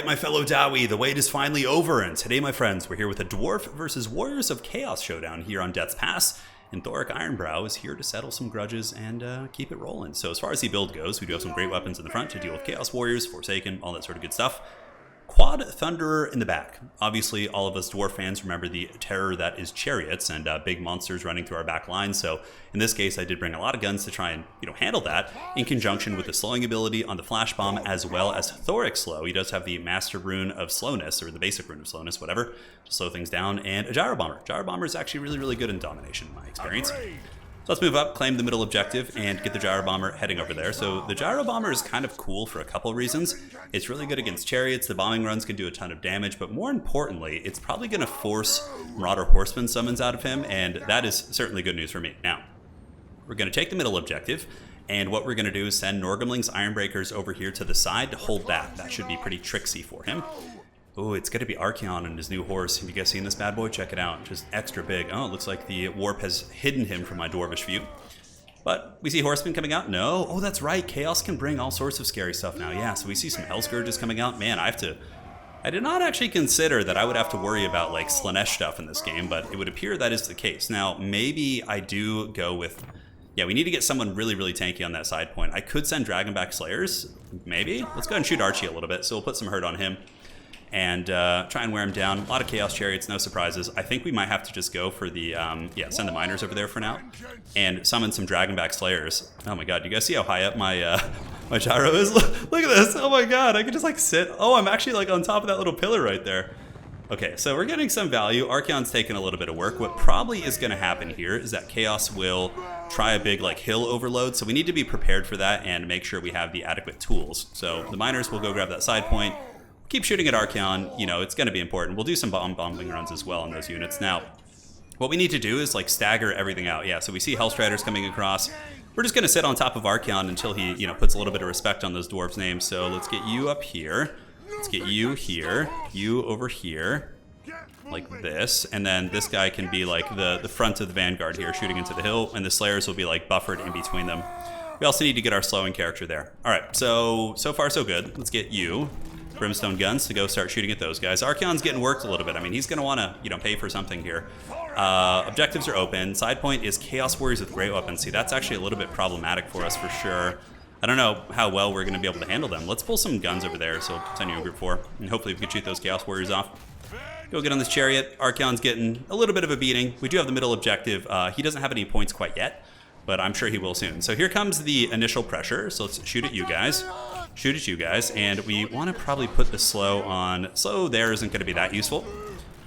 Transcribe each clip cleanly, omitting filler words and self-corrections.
right, my fellow Dowie, the wait is finally over, and today, my friends, we're here with a Dwarf versus Warriors of Chaos showdown here on Death's Pass, and Thoric Ironbrow is here to settle some grudges and keep it rolling. So as far as the build goes, we do have some great weapons in the front to deal with Chaos Warriors, Forsaken, all that sort of good stuff. Quad Thunderer in the back. Obviously, all of us Dwarf fans remember the terror that is chariots and big monsters running through our back line. So in this case, I did bring a lot of guns to try and handle that in conjunction with the slowing ability on the Flash Bomb as well as Thoric Slow. He does have the Master Rune of Slowness, or the basic Rune of Slowness, whatever, to slow things down, and a Gyro Bomber. Gyro Bomber is actually really, really good in Domination in my experience. So let's move up, claim the middle objective, and get the Gyro Bomber heading over there. So the Gyro Bomber is kind of cool for a couple reasons. It's really good against chariots, the bombing runs can do a ton of damage, but more importantly, it's probably going to force Marauder Horseman summons out of him, and that is certainly good news for me. Now, we're going to take the middle objective, and what we're going to do is send Norgumling's Ironbreakers over here to the side to hold that. That should be pretty tricksy for him. Oh, it's going to be Archaon and his new horse. Have you guys seen this bad boy? Check it out. Just extra big. Oh, it looks like the warp has hidden him from my dwarvish view. But we see Horsemen coming out. No. Oh, that's right. Chaos can bring all sorts of scary stuff now. Yeah, so we see some Hellscourges coming out. Man, I did not actually consider that I would have to worry about like Slaanesh stuff in this game, but it would appear that is the case. Now, maybe I do go with... Yeah, we need to get someone really, really tanky on that side point. I could send Dragonback Slayers. Maybe. Let's go ahead and shoot Archie a little bit, so we'll put some hurt on him. And try and wear him down. A lot of Chaos Chariots, no surprises. I think we might have to just go for the, send the Miners over there for now. And summon some Dragonback Slayers. Oh my god, you guys see how high up my my gyro is? Look at this, oh my god, I can just like sit. Oh, I'm actually like on top of that little pillar right there. Okay, so we're getting some value. Archaon's taking a little bit of work. What probably is gonna happen here is that Chaos will try a big like hill overload. So we need to be prepared for that and make sure we have the adequate tools. So the Miners will go grab that side point. Keep shooting at Archaon, it's going to be important. We'll do some bombing runs as well on those units. Now, what we need to do is like stagger everything out. Yeah, so we see Hellstriders coming across. We're just going to sit on top of Archaon until he, puts a little bit of respect on those dwarves' names. So let's get you up here. Let's get you here. You over here. Like this. And then this guy can be like the front of the vanguard here, shooting into the hill. And the Slayers will be like buffered in between them. We also need to get our slowing character there. All right, so far so good. Let's get you. Brimstone guns to go start shooting at those guys. Archaon's getting worked a little bit. I mean, he's going to want to, pay for something here. Objectives are open. Side point is Chaos Warriors with great weapons. See, that's actually a little bit problematic for us for sure. I don't know how well we're going to be able to handle them. Let's pull some guns over there, so I'll send you in group 4. And hopefully we can shoot those Chaos Warriors off. Go get on this chariot. Archaon's getting a little bit of a beating. We do have the middle objective. He doesn't have any points quite yet, but I'm sure he will soon. So here comes the initial pressure. So let's shoot at you guys. Shoot at you guys, and we want to probably put the slow on. Slow there isn't going to be that useful.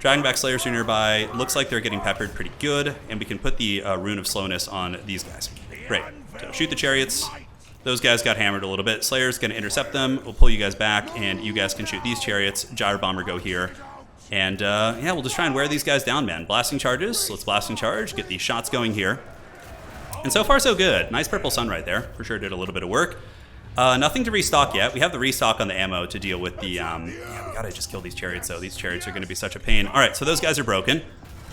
Dragonback Slayers are nearby. Looks like they're getting peppered pretty good, and we can put the Rune of Slowness on these guys. Great. So shoot the chariots. Those guys got hammered a little bit. Slayer's going to intercept them. We'll pull you guys back, and you guys can shoot these chariots. Gyro Bomber go here. And yeah, we'll just try and wear these guys down, man. Blasting charges. Let's blasting charge. Get these shots going here. And so far, so good. Nice purple sun right there. For sure did a little bit of work. Nothing to restock yet. We have the restock on the ammo to deal with the, yeah, we gotta just kill these chariots though. These chariots are gonna be such a pain. All right, so those guys are broken.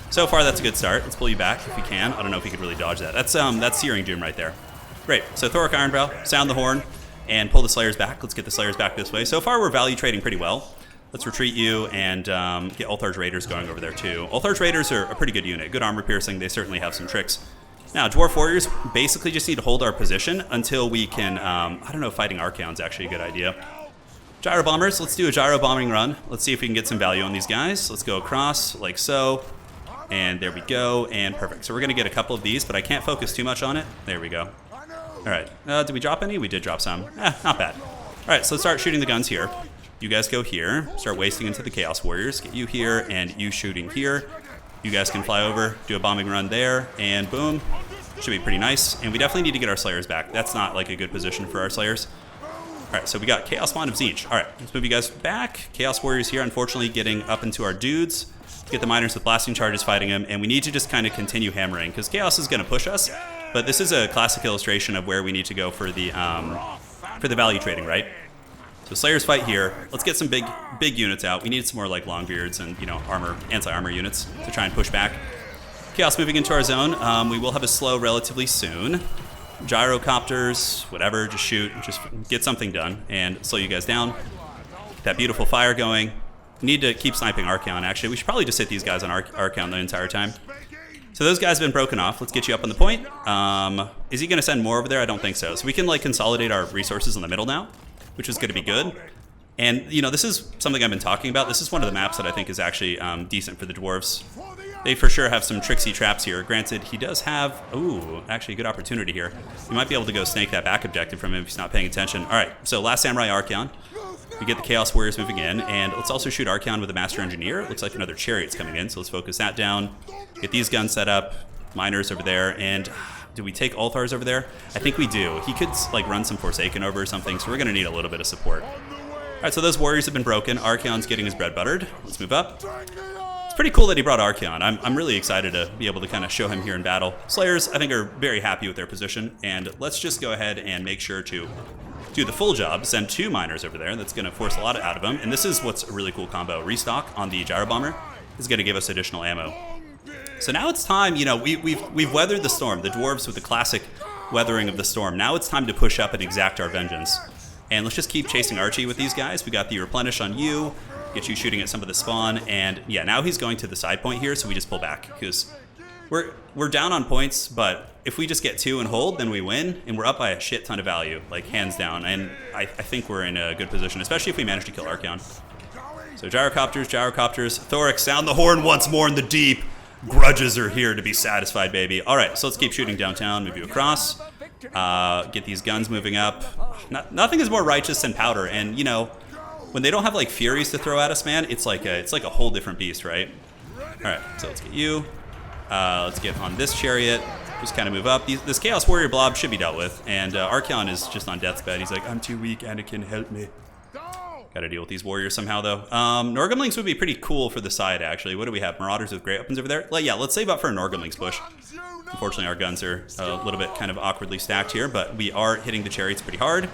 So far, that's a good start. Let's pull you back if we can. I don't know if we could really dodge that. That's Searing Doom right there. Great, so Thoric Ironbrow, sound the horn, and pull the Slayers back. Let's get the Slayers back this way. So far, we're value trading pretty well. Let's retreat you and get Ulthar's Raiders going over there too. Ulthar's Raiders are a pretty good unit. Good armor piercing. They certainly have some tricks. Now, Dwarf Warriors basically just need to hold our position until we can, I don't know if fighting Archaon's actually a good idea. Gyro Bombers, let's do a Gyro Bombing run. Let's see if we can get some value on these guys. Let's go across, like so. And there we go, and perfect. So we're going to get a couple of these, but I can't focus too much on it. There we go. All right, did we drop any? We did drop some. Not bad. All right, so let's start shooting the guns here. You guys go here, start wasting into the Chaos Warriors. Get you here, and you shooting here. You guys can fly over, do a bombing run there, and boom. Should be pretty nice. And we definitely need to get our Slayers back. That's not like a good position for our Slayers. All right, so we got Chaos Bond of Tzeentch. All right, let's move you guys back. Chaos Warriors here, unfortunately, getting up into our dudes. Get the Miners with blasting charges fighting him, and we need to just kind of continue hammering, because Chaos is going to push us. But this is a classic illustration of where we need to go for the value trading, right? So Slayers fight here. Let's get some big units out. We need some more like Longbeards and anti-armor units to try and push back. Chaos moving into our zone. We will have a slow relatively soon. Gyrocopters, whatever, just shoot, just get something done and slow you guys down. That beautiful fire going. Need to keep sniping Archaon, actually. We should probably just hit these guys on Archaon the entire time. So those guys have been broken off. Let's get you up on the point. Is he going to send more over there? I don't think so. So we can like consolidate our resources in the middle now, which is going to be good. And, you know, this is something I've been talking about. This is one of the maps that I think is actually decent for the Dwarves. They for sure have some tricksy traps here. Granted, he does have, ooh, actually a good opportunity here. You might be able to go snake that back objective from him if he's not paying attention. All right, so last Samurai Archaon. We get the Chaos Warriors moving in, and let's also shoot Archaon with a Master Engineer. It looks like another Chariot's coming in, so let's focus that down. Get these guns set up, Miners over there, and do we take Althars over there? I think we do. He could like run some Forsaken over or something, so we're going to need a little bit of support. All right, so those Warriors have been broken. Archaon's getting his bread buttered. Let's move up. It's pretty cool that he brought Archaon. I'm really excited to be able to kind of show him here in battle. Slayers, I think, are very happy with their position, and let's just go ahead and make sure to do the full job, send 2 Miners over there. That's going to force a lot out of them. And this is what's a really cool combo. Restock on the Gyro Bomber is going to give us additional ammo. So now it's time, you know, we've weathered the storm. The Dwarves with the classic weathering of the storm. Now it's time to push up and exact our vengeance. And let's just keep chasing Archie with these guys. We got the replenish on you, get you shooting at some of the spawn. And yeah, now he's going to the side point here, so we just pull back because we're down on points, but if we just get 2 and hold, then we win, and we're up by a shit ton of value, like hands down. And I think we're in a good position, especially if we manage to kill Archaon. So gyrocopters, Thoric, sound the horn once more in the deep. Grudges are here to be satisfied, baby. All right, so let's keep shooting downtown, move you across, get these guns moving up. Nothing is more righteous than powder, and you know, when they don't have like Furies to throw at us, man, it's like a whole different beast, right? All right, so let's get you. Let's get on this chariot. Just kind of move up. This Chaos Warrior blob should be dealt with, and Archaon is just on death's bed. He's like, I'm too weak, Anakin, help me. Gotta deal with these warriors somehow, though. Norgumlings would be pretty cool for the side, actually. What do we have? Marauders with great weapons over there? Like, yeah, let's save up for a Norgumlings push. Unfortunately, our guns are a little bit kind of awkwardly stacked here, but we are hitting the chariots pretty hard.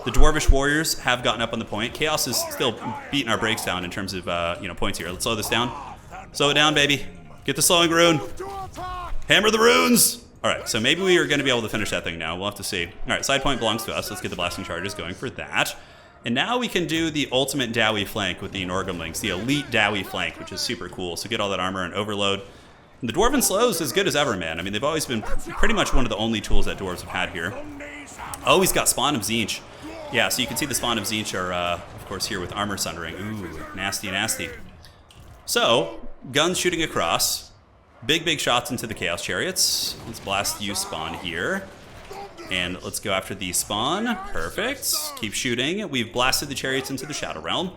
The Dwarvish warriors have gotten up on the point. Chaos is still beating our brakes down in terms of you know, points here. Let's slow this down. Slow it down, baby. Get the slowing rune. Hammer the runes. All right, so maybe we are going to be able to finish that thing now. We'll have to see. All right, side point belongs to us. Let's get the blasting charges going for that. And now we can do the ultimate Dowie flank with the Norgumlings, the elite Dowie flank, which is super cool. So get all that armor and overload. And the Dwarven Slows as good as ever, man. I mean, they've always been pretty much one of the only tools that Dwarves have had here. Oh, he's got Spawn of Tzeentch. Yeah, so you can see the Spawn of Tzeentch are, of course, here with Armor Sundering. Ooh, nasty, nasty. So, guns shooting across. Big shots into the Chaos Chariots. Let's blast you spawn here. And let's go after the spawn. Perfect. Keep shooting. We've blasted the chariots into the Shadow Realm.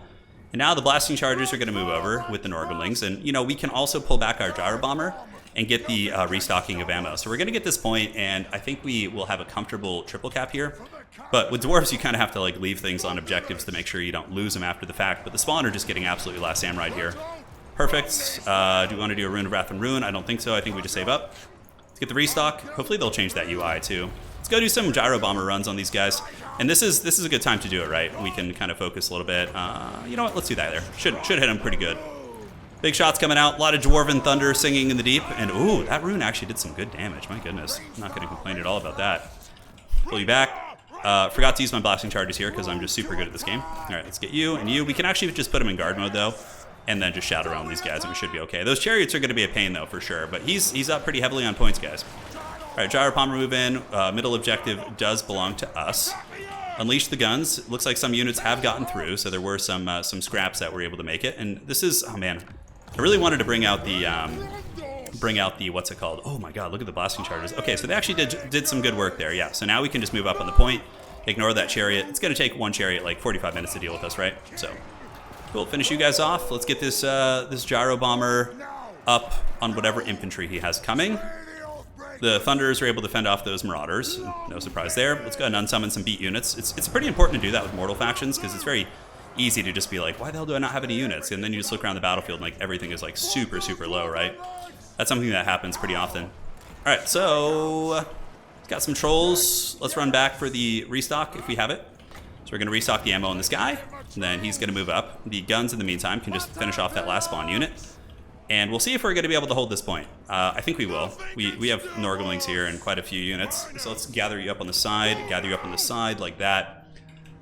And now the blasting chargers are going to move over with the Norgumlings. And, you know, we can also pull back our Gyro Bomber and get the restocking of ammo. So we're going to get this point, and I think we will have a comfortable triple cap here. But with Dwarves, you kind of have to like leave things on objectives to make sure you don't lose them after the fact. But the spawn are just getting absolutely last Samurai here. Perfect. Do we want to do a Rune of Wrath and Ruin? I don't think so. I think we just save up. Let's get the restock. Hopefully they'll change that UI too. Let's go do some Gyro Bomber runs on these guys. And this is a good time to do it, right? We can kind of focus a little bit. You know what? Let's do that there. Should hit him pretty good. Big shots coming out. A lot of Dwarven thunder singing in the deep. And ooh, that rune actually did some good damage. My goodness. I'm not going to complain at all about that. Pull you back. Forgot to use my blasting charges here because I'm just super good at this game. All right, let's get you and you. We can actually just put them in guard mode though, and then just shout around these guys, and we should be okay. Those chariots are going to be a pain though for sure, but he's up pretty heavily on points, guys. All right, Gyro Bomber move in. Middle objective does belong to us. Unleash the guns. It looks like some units have gotten through, so there were some scraps that were able to make it. And this is, oh man, I really wanted to bring out the what's it called? Oh my God, look at the blasting charges. Okay, so they actually did some good work there. Yeah, so now we can just move up on the point, ignore that chariot. It's going to take one chariot like 45 minutes to deal with us, right? So cool. Finish you guys off. Let's get this this Gyro Bomber up on whatever infantry he has coming. The Thunderers are able to fend off those Marauders. No surprise there. Let's go ahead and unsummon some beat units. It's pretty important to do that with mortal factions because it's very easy to just be like, why the hell do I not have any units? And then you just look around the battlefield and like everything is like super low, right? That's something that happens pretty often. All right, so got some trolls. Let's run back for the restock if we have it. So we're going to restock the ammo on this guy. And then he's going to move up. The guns in the meantime can just finish off that last spawn unit. And we'll see if we're going to be able to hold this point. I think we will. We have Norgumlings here and quite a few units. So let's gather you up on the side like that.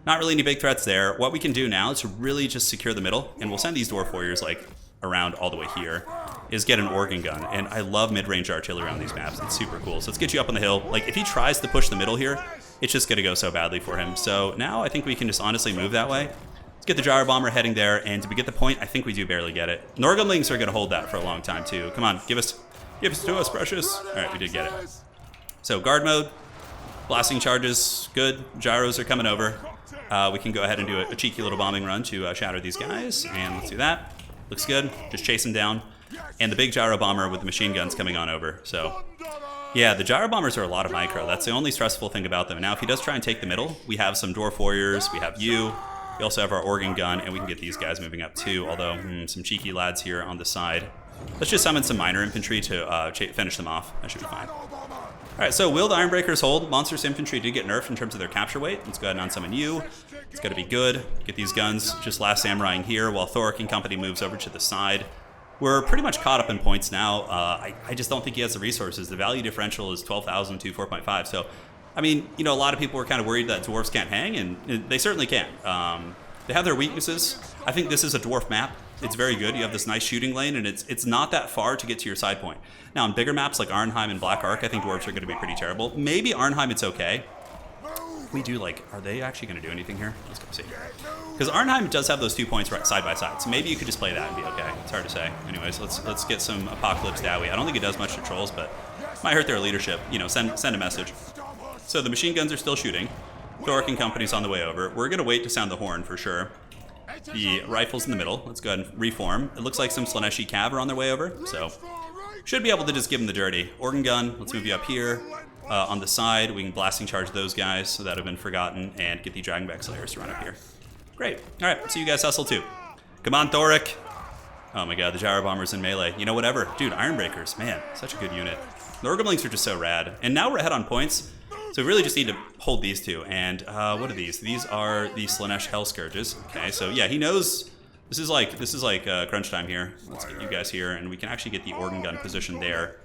Not really any big threats there. What we can do now is to really just secure the middle, and we'll send these Dwarf Warriors like around all the way here, is get an organ gun. And I love mid-range artillery on these maps. It's super cool. So let's get you up on the hill. Like, if he tries to push the middle here, it's just going to go so badly for him. So now I think we can just honestly move that way. Let's get the Gyro Bomber heading there, and did we get the point? I think we do barely get it. Norgunlings are going to hold that for a long time, too. Come on, give us to us, precious. All right, we did get it. So guard mode, blasting charges, good. Gyros are coming over. We can go ahead and do a cheeky little bombing run to shatter these guys, and let's do that. Looks good. Just chase them down. And the big Gyro Bomber with the machine guns coming on over. So, yeah, the Gyro Bombers are a lot of micro. That's the only stressful thing about them. Now, if he does try and take the middle, we have some Dwarf Warriors. We have you. We also have our organ gun, and we can get these guys moving up too. Although, some cheeky lads here on the side. Let's just summon some minor infantry to finish them off. That should be fine. All right, so will the Ironbreakers hold? Monstrous Infantry did get nerfed in terms of their capture weight. Let's go ahead and unsummon you. It's got to be good. Get these guns just last samurai here while Thoric and company moves over to the side. We're pretty much caught up in points now. I just don't think he has the resources. The value differential is 12,000 to 4.5. So, I mean, you know, a lot of people were kind of worried that dwarves can't hang, and they certainly can. They have their weaknesses. I think this is a dwarf map. It's very good. You have this nice shooting lane, and it's not that far to get to your side point. Now, on bigger maps like Arnheim and Black Ark, I think dwarves are going to be pretty terrible. Maybe Arnheim, it's okay. We do, like, are they actually going to do anything here? Let's go see. Because Arnheim does have those 2 points right side by side, so maybe you could just play that and be okay. It's hard to say. Anyways, let's get some Apocalypse Dowie. I don't think it does much to trolls, but might hurt their leadership. You know, send a message. So the machine guns are still shooting. Thoric and company's on the way over. We're going to wait to sound the horn for sure. The rifle's in the middle. Let's go ahead and reform. It looks like some Slaneshi Cav are on their way over, so should be able to just give them the dirty. Organ gun, let's move you up here. On the side, we can blasting charge those guys so that have been forgotten, and get the Dragonback Slayers to run up here. Great. All right, so you guys hustle too. Come on, Thoric. Oh my god, the Gyro Bombers in melee. You know, whatever. Dude, Ironbreakers, man, such a good unit. The Orgamlings are just so rad. And now we're ahead on points. So we really just need to hold these two. And what are these? These are the Slanesh Hell Scourges. Okay, so yeah, he knows this is like crunch time here. Let's get you guys here, and we can actually get the organ gun positioned there.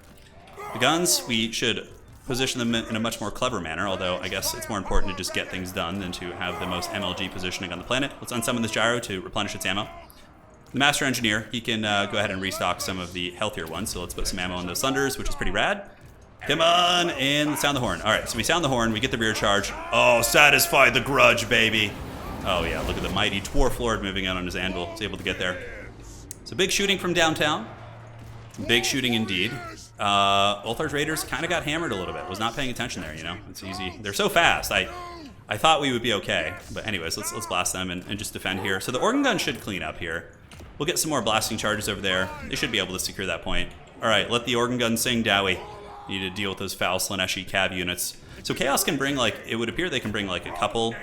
The guns, we should position them in a much more clever manner, although I guess it's more important to just get things done than to have the most MLG positioning on the planet. Let's unsummon this gyro to replenish its ammo. The Master Engineer, he can go ahead and restock some of the healthier ones, so let's put some ammo in those Thunders, which is pretty rad. Come on, and let's sound the horn. All right, so we sound the horn, we get the rear charge. Oh, satisfy the grudge, baby. Oh yeah, look at the mighty Dwarf Lord moving out on his anvil. He's able to get there. So big shooting from downtown. Big shooting indeed. Ulthar's Raiders kind of got hammered a little bit. Was not paying attention there, you know. It's easy. They're so fast. I thought we would be okay. But anyways, let's blast them and just defend here. So the organ gun should clean up here. We'll get some more blasting charges over there. They should be able to secure that point. All right, let the organ gun sing, Dowie. Need to deal with those foul Slaneshi Cav units. So Chaos can bring, like, it would appear they can bring, like, a couple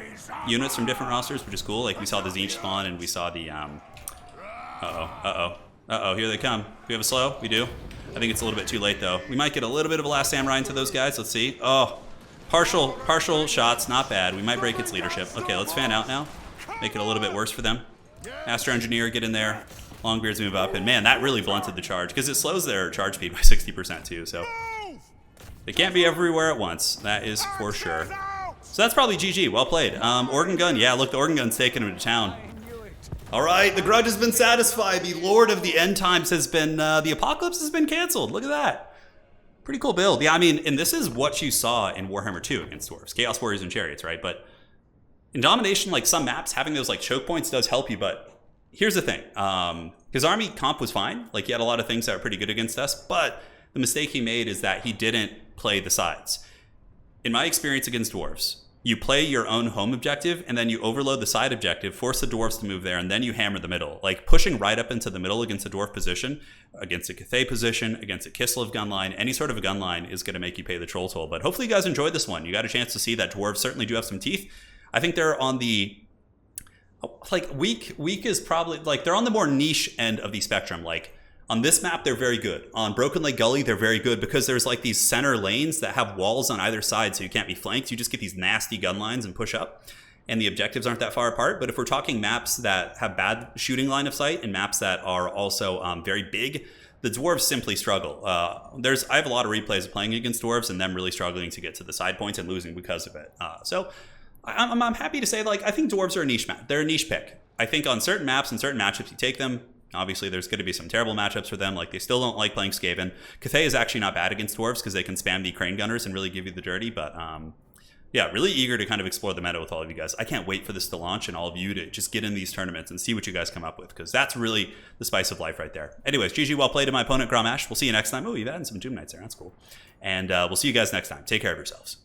units from different rosters, which is cool. Like, we saw the Tzeentch spawn, and we saw the, here they come. Do we have a slow? We do. I think it's a little bit too late, though. We might get a little bit of a last samurai into those guys. Let's see. Oh, partial shots. Not bad. We might break its leadership. Okay, let's fan out now. Make it a little bit worse for them. Master Engineer, get in there. Longbeards move up. And, man, that really blunted the charge, because it slows their charge speed by 60%, too, so... They can't be everywhere at once. That is for sure. So that's probably GG. Well played. Organ gun. Yeah, look, the organ gun's taking him to town. All right, the grudge has been satisfied. The Lord of the End Times has been... the Apocalypse has been canceled. Look at that. Pretty cool build. Yeah, I mean, and this is what you saw in Warhammer 2 against Dwarfs. Chaos Warriors and Chariots, right? But in Domination, like, some maps, having those, like, choke points does help you. But here's the thing. His army comp was fine. Like, he had a lot of things that were pretty good against us. But the mistake he made is that he didn't play the sides. In my experience against dwarves, you play your own home objective and then you overload the side objective, force the dwarves to move there, and then you hammer the middle. Like pushing right up into the middle against a dwarf position, against a Cathay position, against a Kislev gun line, any sort of a gun line is going to make you pay the troll toll. But hopefully you guys enjoyed this one. You got a chance to see that dwarves certainly do have some teeth. I think they're on the weak is probably like they're on the more niche end of the spectrum. Like on this map, they're very good. On Broken Lake Gully, they're very good because there's like these center lanes that have walls on either side, so you can't be flanked. You just get these nasty gun lines and push up, and the objectives aren't that far apart. But if we're talking maps that have bad shooting line of sight and maps that are also very big, the dwarves simply struggle. I have a lot of replays of playing against dwarves and them really struggling to get to the side points and losing because of it. So I'm happy to say, like, I think dwarves are a niche they're a niche pick. I think on certain maps and certain matchups, you take them. Obviously, there's going to be some terrible matchups for them. Like, they still don't like playing Skaven. Cathay is actually not bad against dwarves because they can spam the Crane Gunners and really give you the dirty. But yeah, really eager to kind of explore the meta with all of you guys. I can't wait for this to launch and all of you to just get in these tournaments and see what you guys come up with, because that's really the spice of life right there. Anyways, GG, well played to my opponent, Gramash. We'll see you next time. Oh, you've added some Doom Knights there. That's cool. And we'll see you guys next time. Take care of yourselves.